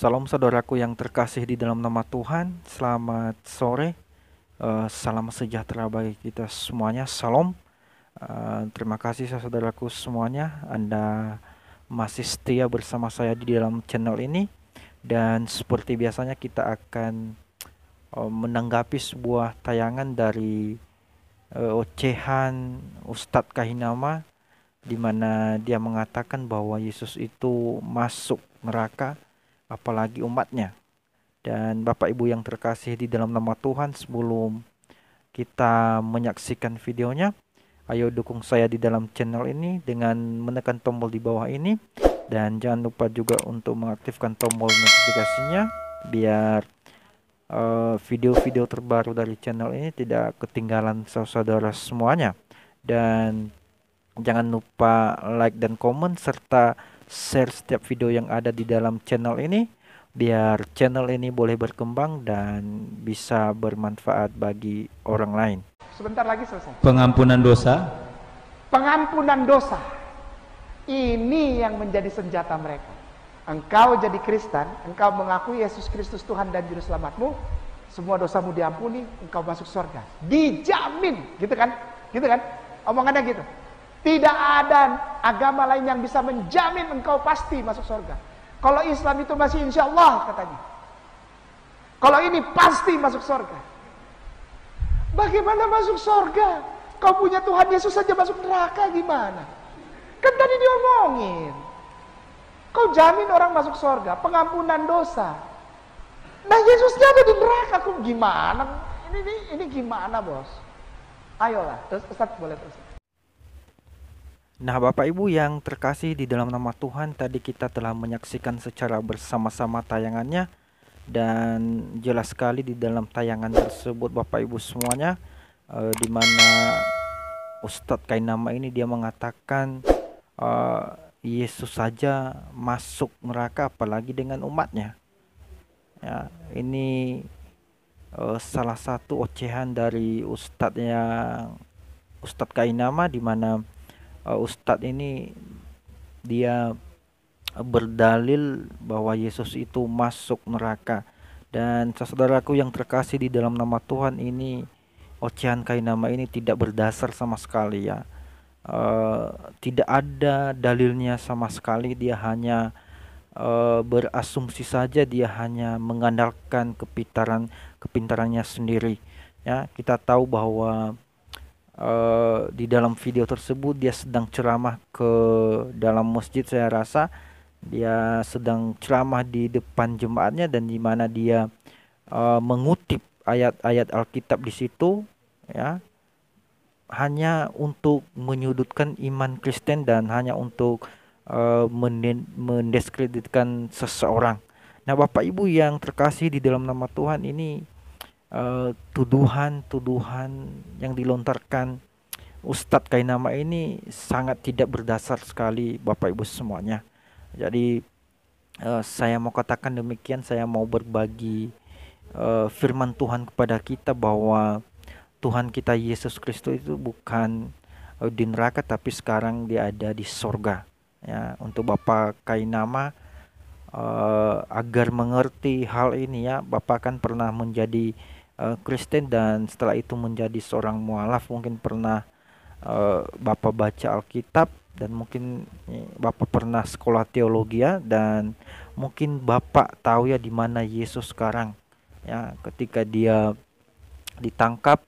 Salam saudaraku yang terkasih di dalam nama Tuhan. Selamat sore. Salam sejahtera bagi kita semuanya. Salam. Terima kasih saudaraku semuanya. Anda masih setia bersama saya di dalam channel ini. Dan seperti biasanya kita akan menanggapi sebuah tayangan dari ocehan Ustadz Kahinama, di mana dia mengatakan bahwa Yesus itu masuk neraka, apalagi umatnya. Dan Bapak Ibu yang terkasih di dalam nama Tuhan, sebelum kita menyaksikan videonya, ayo dukung saya di dalam channel ini dengan menekan tombol di bawah ini. Dan jangan lupa juga untuk mengaktifkan tombol notifikasinya, biar video-video terbaru dari channel ini tidak ketinggalan saudara semuanya. Dan jangan lupa like dan komen serta share setiap video yang ada di dalam channel ini, biar channel ini boleh berkembang dan bisa bermanfaat bagi orang lain. Sebentar lagi selesai. Pengampunan dosa. Pengampunan dosa. Ini yang menjadi senjata mereka. Engkau jadi Kristen, engkau mengakui Yesus Kristus Tuhan dan Juru Selamatmu, semua dosamu diampuni, engkau masuk surga. Dijamin, gitu kan? Gitu kan? Omongannya gitu. Tidak ada agama lain yang bisa menjamin engkau pasti masuk surga. Kalau Islam itu masih insya Allah katanya. Kalau ini pasti masuk surga. Bagaimana masuk surga? Kau punya Tuhan Yesus saja masuk neraka gimana? Kan tadi diomongin. Kau jamin orang masuk surga, pengampunan dosa. Nah Yesusnya ada di neraka, kok gimana? Ini gimana bos? Ayolah, terus Ustaz boleh terus. Nah Bapak Ibu yang terkasih di dalam nama Tuhan, tadi kita telah menyaksikan secara bersama-sama tayangannya. Dan jelas sekali di dalam tayangan tersebut Bapak Ibu semuanya, di mana Ustadz Kahinama ini dia mengatakan Yesus saja masuk neraka, apalagi dengan umatnya. Ya, ini salah satu ocehan dari Ustadz Kahinama, di mana Ustadz ini dia berdalil bahwa Yesus itu masuk neraka. Dan saudaraku yang terkasih di dalam nama Tuhan, ini ocehan Kahinama ini tidak berdasar sama sekali ya. Tidak ada dalilnya sama sekali. Dia hanya berasumsi saja, dia hanya mengandalkan kepintarannya sendiri ya. Kita tahu bahwa di dalam video tersebut dia sedang ceramah ke dalam masjid, saya rasa dia sedang ceramah di depan jemaatnya, dan di mana dia mengutip ayat-ayat Alkitab di situ ya, hanya untuk menyudutkan iman Kristen dan hanya untuk mendiskreditkan seseorang. Nah Bapak Ibu yang terkasih di dalam nama Tuhan, ini tuduhan-tuduhan yang dilontarkan Ustadz Kahinama ini sangat tidak berdasar sekali Bapak Ibu semuanya. Jadi saya mau katakan demikian, saya mau berbagi firman Tuhan kepada kita bahwa Tuhan kita Yesus Kristus itu bukan di neraka, tapi sekarang dia ada di sorga ya. Untuk Bapak Kahinama, agar mengerti hal ini ya, Bapak kan pernah menjadi Kristen dan setelah itu menjadi seorang mualaf. Mungkin pernah Bapak baca Alkitab, dan mungkin Bapak pernah sekolah teologi ya, dan mungkin Bapak tahu ya di mana Yesus sekarang ya, ketika dia ditangkap,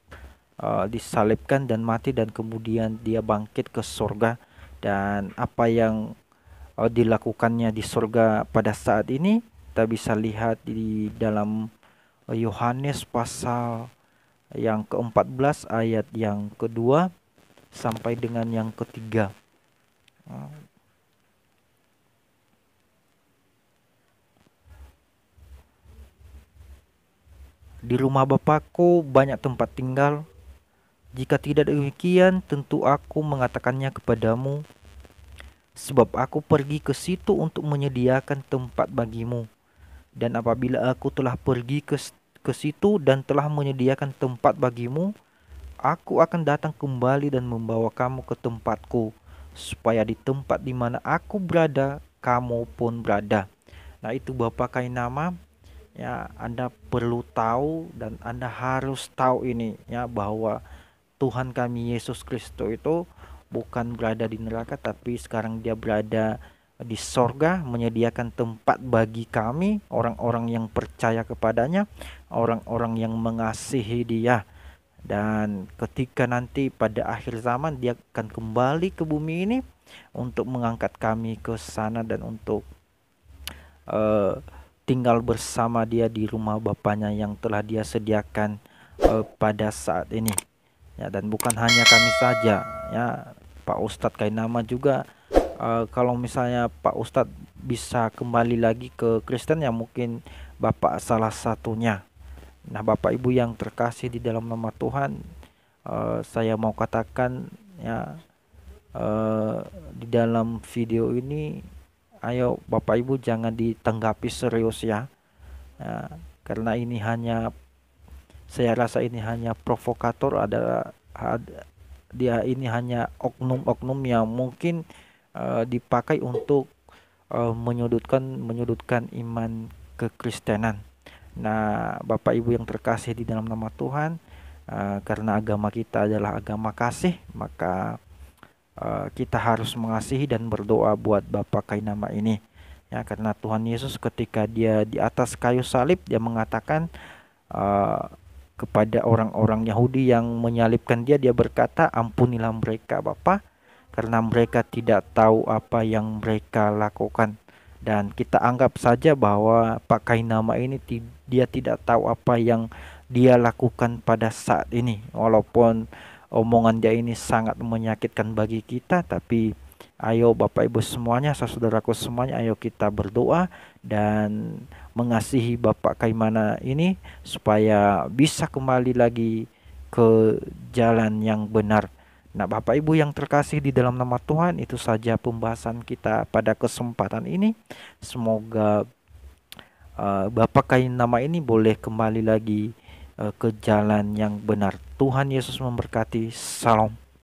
disalibkan dan mati, dan kemudian dia bangkit ke surga. Dan apa yang dilakukannya di surga pada saat ini kita bisa lihat di dalam Yohanes pasal yang ke-14 ayat yang kedua sampai dengan yang ketiga. Di rumah Bapakku banyak tempat tinggal. Jika tidak demikian, tentu aku mengatakannya kepadamu, sebab aku pergi ke situ untuk menyediakan tempat bagimu. Dan apabila aku telah pergi ke situ dan telah menyediakan tempat bagimu, aku akan datang kembali dan membawa kamu ke tempatku, supaya di tempat di mana aku berada, kamu pun berada. Nah, itu Bapak Kainama, ya Anda perlu tahu dan Anda harus tahu ini ya, bahwa Tuhan kami Yesus Kristus itu bukan berada di neraka, tapi sekarang dia berada di sorga, menyediakan tempat bagi kami orang-orang yang percaya kepadanya, orang-orang yang mengasihi dia. Dan ketika nanti pada akhir zaman dia akan kembali ke bumi ini untuk mengangkat kami ke sana dan untuk eh, tinggal bersama dia di rumah Bapaknya yang telah dia sediakan pada saat ini. Ya, dan bukan hanya kami saja, ya Pak Ustadz Kainama juga, kalau misalnya Pak Ustadz bisa kembali lagi ke Kristen, ya mungkin Bapak salah satunya. Nah, Bapak Ibu yang terkasih di dalam nama Tuhan, saya mau katakan ya, eh, di dalam video ini, ayo Bapak Ibu jangan ditanggapi serius ya. Ya, karena ini hanya, saya rasa ini hanya provokator, dia ini hanya oknum-oknum yang mungkin dipakai untuk menyudutkan iman kekristenan. Nah, Bapak Ibu yang terkasih di dalam nama Tuhan, karena agama kita adalah agama kasih, maka kita harus mengasihi dan berdoa buat Bapak Kainama ini. Ya, karena Tuhan Yesus ketika dia di atas kayu salib, dia mengatakan uh, kepada orang-orang Yahudi yang menyalibkan dia, dia berkata, "Ampunilah mereka, Bapa, karena mereka tidak tahu apa yang mereka lakukan." Dan kita anggap saja bahwa Pak Kainama ini dia tidak tahu apa yang dia lakukan pada saat ini. Walaupun omongan dia ini sangat menyakitkan bagi kita, tapi ayo Bapak Ibu semuanya, saudaraku semuanya, ayo kita berdoa dan mengasihi Bapak Kaimana ini supaya bisa kembali lagi ke jalan yang benar. Nah, Bapak Ibu yang terkasih di dalam nama Tuhan, itu saja pembahasan kita pada kesempatan ini. Semoga Bapak Kainama ini boleh kembali lagi ke jalan yang benar. Tuhan Yesus memberkati. Salam.